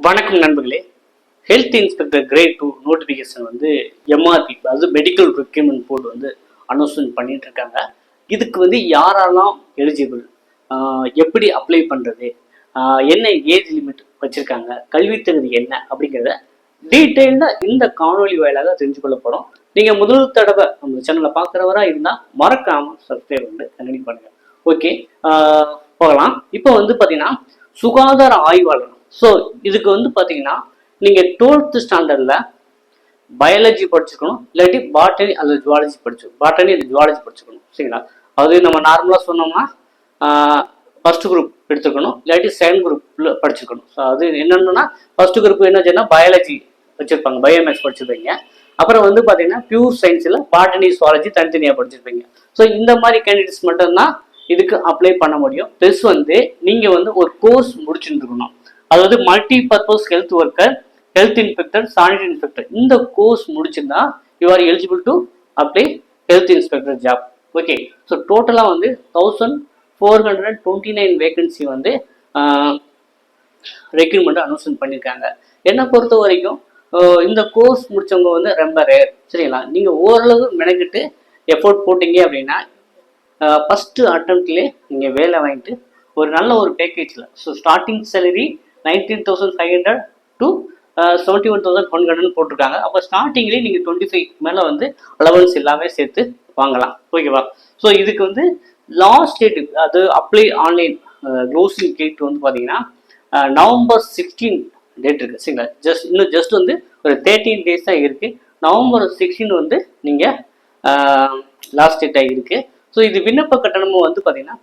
வணக்கம் நண்பர்களே. Health inspector grade 2 notification வந்து எம்ஆர்பி, அதாவது மெடிக்கல் ரெக்யூர்மெண்ட் போர்டு வந்து அனௌன்ஸ்மெண்ட் பண்ணிட்டு இருக்காங்க. இதுக்கு வந்து யாரெல்லாம் எலிஜிபிள், எப்படி அப்ளை பண்ணுறது, என்ன ஏஜ் லிமிட் வச்சுருக்காங்க, கல்வி தகுதி என்ன அப்படிங்கிறத டீட்டெயில்டாக இந்த காணொலி வாயிலாக தெரிஞ்சு கொள்ள போகிறோம். நீங்கள் முதல் தடவை நம்ம சேனலை பார்க்குறவரா இருந்தால் மறக்காமல் சப்ஸ்கிரைப் வந்து கண்டினியூ பண்ணுங்கள். ஓகே, போகலாம். இப்போ வந்து பார்த்தீங்கன்னா சுகாதார ஆய்வாளர். ஸோ இதுக்கு வந்து பார்த்தீங்கன்னா நீங்கள் 12th ஸ்டாண்டர்டில் பயாலஜி படிச்சுக்கணும், இல்லாட்டி பாட்டனி அல்லது ஜுவாலஜி படிச்சுக்கணும். சரிங்களா? அது நம்ம நார்மலாக சொன்னோம்னா ஃபர்ஸ்ட் குரூப் எடுத்துக்கணும், இல்லாட்டி செகண்ட் குரூப்ல படிச்சுக்கணும். ஸோ அது என்னென்னா ஃபர்ஸ்ட் குரூப் என்ன சொன்னால் பயாலஜி வச்சுருப்பாங்க, பயோமேக்ஸ் படிச்சிருப்பீங்க. அப்புறம் வந்து பார்த்தீங்கன்னா பியூர் சயின்ஸில் பாட்டனி ஜுவாலஜி தனித்தனியாக படிச்சிருப்பீங்க. ஸோ இந்த மாதிரி கேண்டிடேட்ஸ் மட்டும்தான் இதுக்கு அப்ளை பண்ண முடியும். ப்ளஸ் வந்து நீங்கள் வந்து ஒரு கோர்ஸ் முடிச்சுட்டு இருக்கணும். அதாவது multi purpose health worker, health inspector, sanitary inspector, இந்த கோர்ஸ் முடிச்சிருந்தா you are eligible to apply health inspector job. Okay, so டோட்டலாக வந்து 1429 வேகன்சி வந்து ரெக்ரூட்மெண்ட் அனௌன்ஸ்மெண்ட் பண்ணியிருக்காங்க. என்னை பொறுத்த வரைக்கும் இந்த கோர்ஸ் முடிச்சவங்க வந்து ரொம்ப ரேர். சரிங்களா? நீங்கள் ஓரளவு மெனக்கிட்டு எஃபோர்ட் போட்டீங்க அப்படின்னா ஃபஸ்ட்டு அட்டம்ப்ட்லேயே நீங்கள் வேலை வாங்கிட்டு ஒரு நல்ல ஒரு பேக்கேஜில், ஸோ ஸ்டார்டிங் சேலரி 19,500 to 71,100 போட்டிருக்காங்க. அப்போ ஸ்டார்டிங்லேயே நீங்கள் 25 மேலே வந்து அலவன்ஸ் எல்லாமே சேர்த்து வாங்கலாம். ஓகேவா? ஸோ இதுக்கு வந்து லாஸ்ட் டேட், அது அப்ளை ஆன்லைன் க்ளோசிங் டேட் வந்து பார்த்தீங்கன்னா November 16 டேட் இருக்குது. சரிங்களா? ஜஸ்ட் வந்து ஒரு 13 days தான் இருக்குது. November 16 வந்து நீங்கள் லாஸ்ட் டேட்டாக இருக்குது. ஸோ இது விண்ணப்ப கட்டணமும் வந்து பார்த்தீங்கன்னா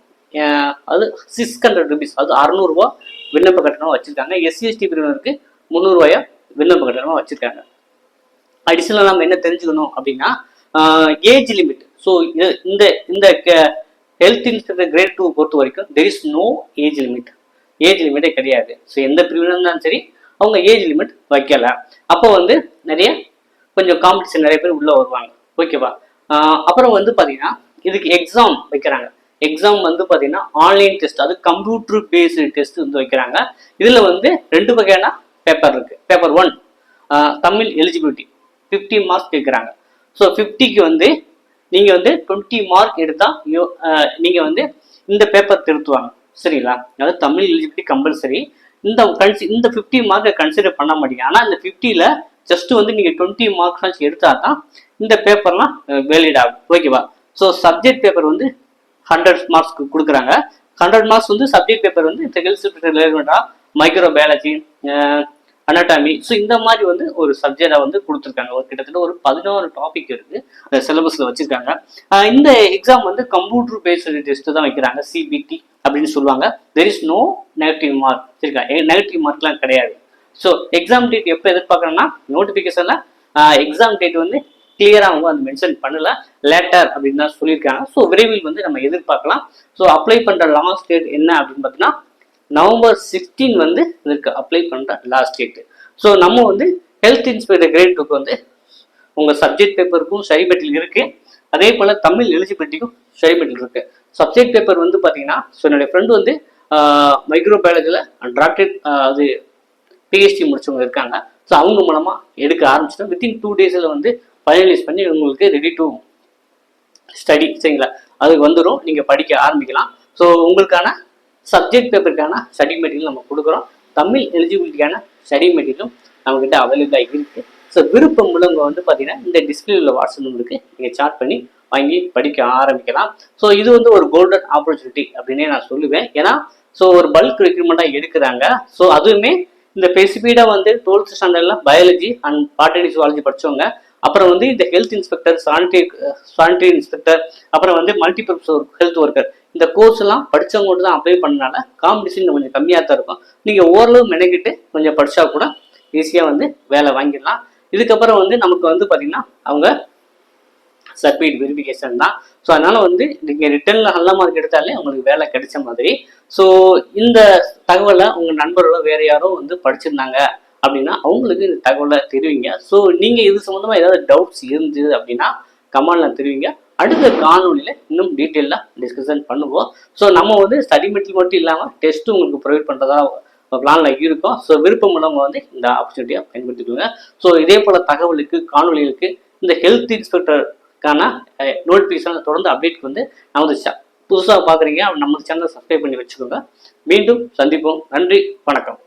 அது 600 rupees, அது 600 ரூபா விண்ணப்ப கட்டணம் வச்சிருக்காங்க. எஸ்சி/எஸ்டி பிரிவினருக்கு 300 ரூபாயா விண்ணப்ப கட்டணமாக வச்சிருக்காங்க. அடிஷனலாக நம்ம என்ன தெரிஞ்சுக்கணும் அப்படின்னா ஏஜ் லிமிட். ஸோ இந்த ஹெல்த் இன்ஸ்பெக்டர் கிரேட் 2 பொறுத்த வரைக்கும் there is no age limit. Age லிமிட்டே கிடையாது. ஸோ எந்த பிரிவினர் இருந்தாலும் சரி அவங்க ஏஜ் லிமிட் வைக்கல. அப்போ வந்து கொஞ்சம் காம்படிஷன் நிறைய பேர் உள்ளே வருவாங்க. ஓகேவா? அப்புறம் வந்து பார்த்தீங்கன்னா இதுக்கு எக்ஸாம் வைக்கிறாங்க. எக்ஸாம் வந்து பார்த்தீங்கன்னா ஆன்லைன் டெஸ்ட், அது கம்ப்யூட்டர் பேஸ்டு டெஸ்ட் வந்து வைக்கிறாங்க. இதில் வந்து 2 வகையான பேப்பர் இருக்குது. பேப்பர் 1 தமிழ் எலிஜிபிலிட்டி 50 மார்க்ஸ் கேட்குறாங்க. ஸோ 50க்கு வந்து நீங்கள் வந்து 20 மார்க் எடுத்தால் நீங்கள் வந்து இந்த பேப்பர் திருத்துவாங்க. சரிங்களா? அதாவது தமிழ் எலிஜிபிலிட்டி கம்பல்சரி. இந்த 50 மார்க்கை கன்சிடர் பண்ண மாட்டீங்க. ஆனால் இந்த 50ல் ஜஸ்ட் வந்து நீங்கள் 20 மார்க்ஸ் எடுத்தால் தான் இந்த பேப்பர்லாம் வேலிட் ஆகும். ஓகேவா? ஸோ சப்ஜெக்ட் பேப்பர் வந்து 100 மார்க்ஸ்க்கு கொடுக்குறாங்க. 100 மார்க்ஸ் வந்து சப்ஜெக்ட் பேப்பர் வந்து இந்த ஹெல்த் ரிலேட்டடாக மைக்ரோ பயாலஜி, அனாட்டமி, ஸோ இந்த மாதிரி வந்து ஒரு சப்ஜெக்டை வந்து கொடுத்துருக்காங்க. ஒரு கிட்டத்தட்ட ஒரு 14 டாபிக் இருக்குது அந்த சிலபஸில் வச்சுருக்காங்க. இந்த எக்ஸாம் வந்து கம்ப்யூட்டர் பேஸ்டு டெஸ்ட் தான் வைக்கிறாங்க, சிபிடி அப்படின்னு சொல்லுவாங்க. There is no negative mark. சரிக்கா? நெகட்டிவ் மார்க்லாம் கிடையாது. ஸோ எக்ஸாம் டேட் எப்போ எதிர்பார்க்குறேன்னா நோட்டிஃபிகேஷனில் எக்ஸாம் டேட் வந்து கிளியராக அவங்க வந்து மென்ஷன் பண்ணல, லேட்டர் அப்படின்னு தான் சொல்லியிருக்காங்க. ஸோ விரைவில் வந்து நம்ம எதிர்பார்க்கலாம். ஸோ அப்ளை பண்ணுற லாஸ்ட் டேட் என்ன அப்படின்னு பார்த்தீங்கன்னா November 16 வந்து இதுக்கு அப்ளை பண்ணுற லாஸ்ட் டேட்டு. ஸோ நம்ம வந்து ஹெல்த் இன்ஸ்பெக்டர் கிரேட் 2க்கு வந்து உங்கள் சப்ஜெக்ட் பேப்பருக்கும் சரி மெட்டீரியல் இருக்குது, அதே போல் தமிழ் எலிஜிபிலிட்டிக்கும் சரி மெட்டீரியல் இருக்குது. சப்ஜெக்ட் பேப்பர் வந்து பார்த்தீங்கன்னா, ஸோ என்னுடைய ஃப்ரெண்டு வந்து மைக்ரோ பயாலஜியில் டாக்டரேட், அது பிஹெச்டி முடிச்சவங்க இருக்காங்க. ஸோ அவங்க மூலமாக எடுக்க ஆரம்பிச்சிட்டோம். வித்தின் 2 days வந்து ஃபைனலைஸ் பண்ணி உங்களுக்கு ரெடி டு ஸ்டடி. சரிங்களா? அதுக்கு வந்துடும், நீங்கள் படிக்க ஆரம்பிக்கலாம். ஸோ உங்களுக்கான சப்ஜெக்ட் பேப்பருக்கான ஸ்டடி மெட்டீரியல் நம்ம கொடுக்குறோம். தமிழ் எலிஜிபிலிட்டிக்கான ஸ்டடி மெட்டீரியலும் நம்மக்கிட்ட அவைலபிளாக இருக்குது. ஸோ விருப்பம் உள்ளவங்க வந்து பார்த்தீங்கன்னா இந்த டிஸ்பிளே உள்ள வாட்ஸ்அப் நம்பருக்கு நீங்கள் சாட் பண்ணி வாங்கி படிக்க ஆரம்பிக்கலாம். ஸோ இது வந்து ஒரு கோல்டன் ஆப்பர்ச்சுனிட்டி அப்படின்னே நான் சொல்லுவேன். ஏன்னா ஸோ ஒரு பல்க் ரெக்ரூட்மெண்ட்டாக எடுக்கிறாங்க. ஸோ அதுவுமே இந்த ஸ்பெசிஃபிக்காக வந்து 12th ஸ்டாண்டர்டில் பயாலஜி அண்ட் பாட்டனி ஜுவாலஜி படித்தவங்க, அப்புறம் வந்து இந்த ஹெல்த் இன்ஸ்பெக்டர், சானிடரி இன்ஸ்பெக்டர், அப்புறம் வந்து மல்டிபர்பஸ் ஹெல்த் ஒர்க்கர், இந்த கோர்ஸ் எல்லாம் படித்தவங்க மட்டும் தான் அப்ளை பண்ணனால காம்படிஷன் கொஞ்சம் கம்மியாக தான் இருக்கும். நீங்கள் ஓரளவு மெனக்கிட்டு கொஞ்சம் படித்தா கூட ஈஸியாக வந்து வேலை வாங்கிடலாம். இதுக்கப்புறம் வந்து நமக்கு வந்து பார்த்திங்கன்னா அவங்க சர்டிஃபிகேட் வெரிஃபிகேஷன் தான். ஸோ அதனால் வந்து நீங்கள் ரிட்டனில் நல்ல மார்க் எடுத்தாலே உங்களுக்கு வேலை கிடைச்ச மாதிரி. ஸோ இந்த தகவலை உங்கள் நண்பர்களோ வேறு யாரோ வந்து படிச்சிருந்தாங்க அப்படின்னா அவங்களுக்கு இந்த தகவலை தெரிவிங்க. ஸோ நீங்கள் இது சம்மந்தமாக ஏதாவது டவுட்ஸ் இருந்தது அப்படின்னா கமெண்ட்ல தெரிவிங்க. அடுத்த காணொலியில் இன்னும் டீட்டெயிலாக டிஸ்கஷன் பண்ணுவோம். ஸோ நம்ம வந்து ஸ்டடி மெட்டீரியல் மட்டும் இல்லாமல் டெஸ்ட்டு உங்களுக்கு ப்ரொவைட் பண்ணுறதா பிளானில் இருக்கும். ஸோ விருப்பம் உள்ளவங்க வந்து இந்த ஆப்பர்ச்சுனிட்டியை பயன்படுத்திக்கோங்க. ஸோ இதே போல் தகவலுக்கு காணொலிகளுக்கு இந்த ஹெல்த் இன்ஸ்பெக்டருக்கான நோட்டிஃபிகேஷன் தொடர்ந்து அப்டேட் வந்து நான் வந்து புதுசாக பார்க்குறீங்க நம்ம சேனலை சப்ஸ்கிரைப் பண்ணி வச்சுக்கோங்க. மீண்டும் சந்திப்போம். நன்றி, வணக்கம்.